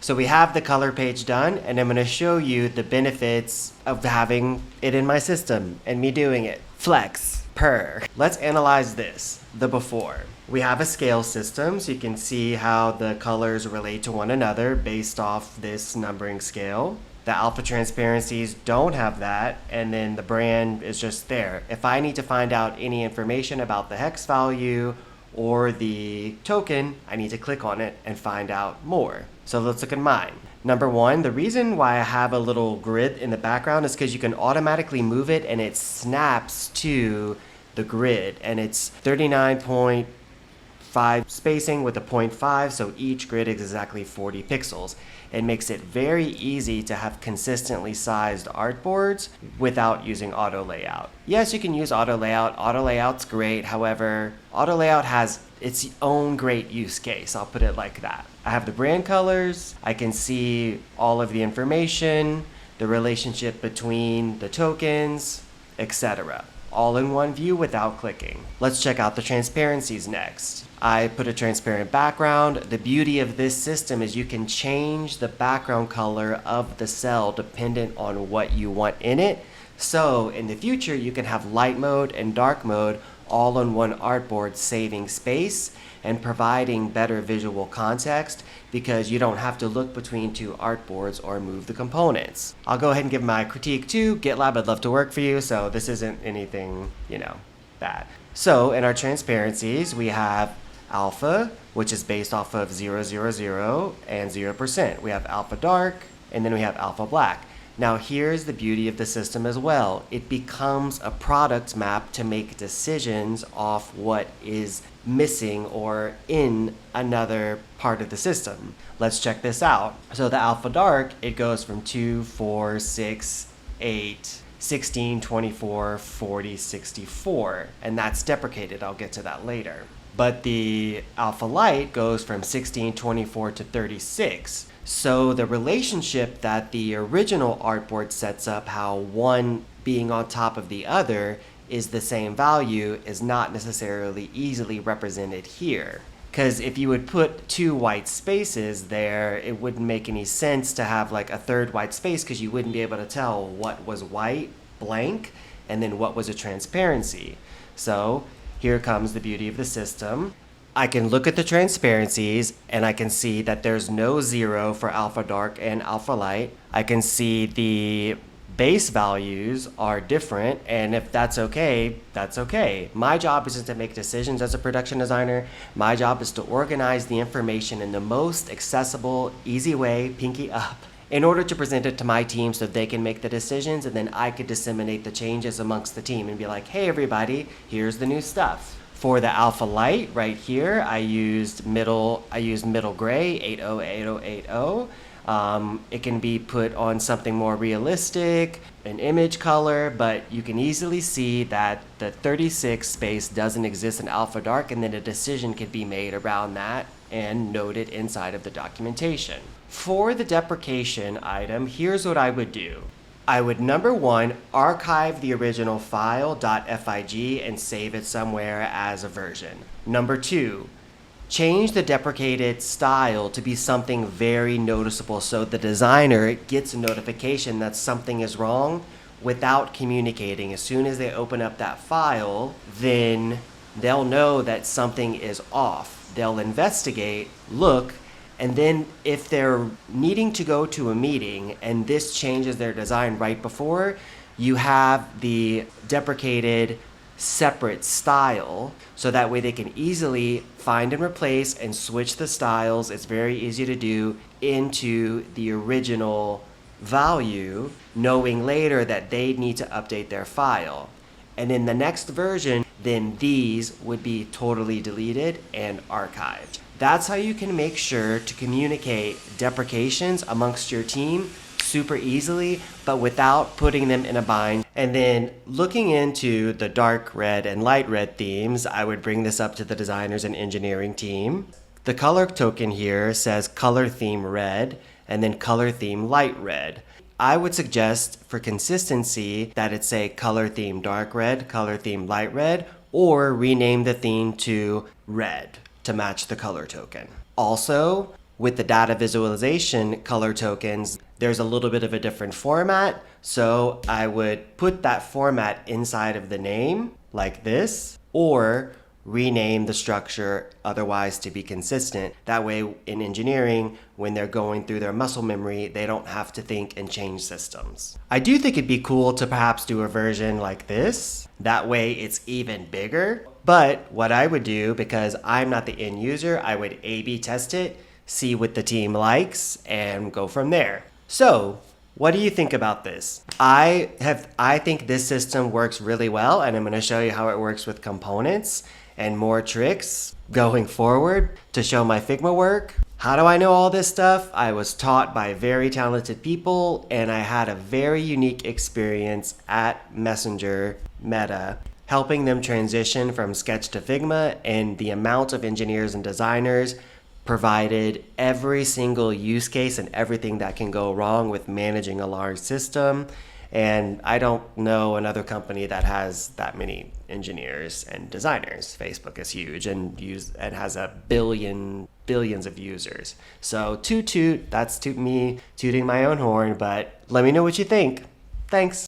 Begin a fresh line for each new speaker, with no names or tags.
So we have the color page done, and I'm going to show you the benefits of having it in my system and me doing it. Flex, per. Let's analyze this, the before. We have a scale system, so you can see how the colors relate to one another based off this numbering scale. The alpha transparencies don't have that, and then the brand is just there. If I need to find out any information about the hex value or the token, I need to click on it and find out more. So let's look at mine. Number one, the reason why I have a little grid in the background is because you can automatically move it and it snaps to the grid, and it's 39.5 spacing with a 0.5, so each grid is exactly 40 pixels. It makes it very easy to have consistently sized artboards without using auto layout. Yes, you can use auto layout. Auto layout's great. However, auto layout has its own great use case. I'll put it like that. I have the brand colors. I can see all of the information, the relationship between the tokens, etc. All in one view without clicking. Let's check out the transparencies next. I put a transparent background. The beauty of this system is you can change the background color of the cell dependent on what you want in it. So in the future, you can have light mode and dark mode all on one artboard, saving space and providing better visual context because you don't have to look between two artboards or move the components. I'll go ahead and give my critique to GitLab. I'd love to work for you, so this isn't anything, bad. So in our transparencies, we have alpha, which is based off of 0, 0, 0, and 0%. We have alpha dark, and then we have alpha black. Now here's the beauty of the system as well. It becomes a product map to make decisions off what is missing or in another part of the system. Let's check this out. So the alpha dark, it goes from 2, 4, 6, 8, 16, 24, 40, 64, and that's deprecated. I'll get to that later. But the alpha light goes from 16, 24 to 36. So the relationship that the original artboard sets up, how one being on top of the other is the same value, is not necessarily easily represented here. Because if you would put two white spaces there, it wouldn't make any sense to have like a third white space because you wouldn't be able to tell what was white, blank, and then what was a transparency. So here comes the beauty of the system. I can look at the transparencies and I can see that there's no 0 for alpha dark and alpha light. I can see the base values are different, and if that's okay, that's okay. My job isn't to make decisions as a production designer. My job is to organize the information in the most accessible, easy way, pinky up, in order to present it to my team so they can make the decisions, and then I could disseminate the changes amongst the team and be like, hey everybody, here's the new stuff. For the alpha light right here, I used middle gray, 808080. It can be put on something more realistic, an image color, but you can easily see that the 36 space doesn't exist in alpha dark, and then a decision could be made around that and noted inside of the documentation. For the deprecation item, here's what I would do. I would, number one, archive the original file .fig and save it somewhere as a version. Number two, change the deprecated style to be something very noticeable so the designer gets a notification that something is wrong without communicating. As soon as they open up that file, then they'll know that something is off. They'll investigate, look, and then if they're needing to go to a meeting and this changes their design right before, you have the deprecated separate style, so that way they can easily find and replace and switch the styles. It's very easy to do into the original value, knowing later that they need to update their file. And in the next version, then these would be totally deleted and archived. That's how you can make sure to communicate deprecations amongst your team super easily, but without putting them in a bind. And then looking into the dark red and light red themes, I would bring this up to the designers and engineering team. The color token here says color theme red and then color theme light red. I would suggest for consistency that it say color theme dark red, color theme light red, or rename the theme to red to match the color token. Also, With the data visualization color tokens, there's a little bit of a different format. So I would put that format inside of the name like this, or rename the structure otherwise to be consistent. That way in engineering, when they're going through their muscle memory, they don't have to think and change systems. I do think it'd be cool to perhaps do a version like this. That way it's even bigger. But what I would do, because I'm not the end user, I would A/B test it, see what the team likes, and go from there. So, what do you think about this? I think this system works really well, and I'm going to show you how it works with components and more tricks going forward to show my Figma work. How do I know all this stuff? I was taught by very talented people, and I had a very unique experience at Messenger Meta, helping them transition from Sketch to Figma, and the amount of engineers and designers provided every single use case and everything that can go wrong with managing a large system. And I don't know another company that has that many engineers and designers. Facebook is huge and has billions of users. So that's me tooting my own horn, but let me know what you think. Thanks.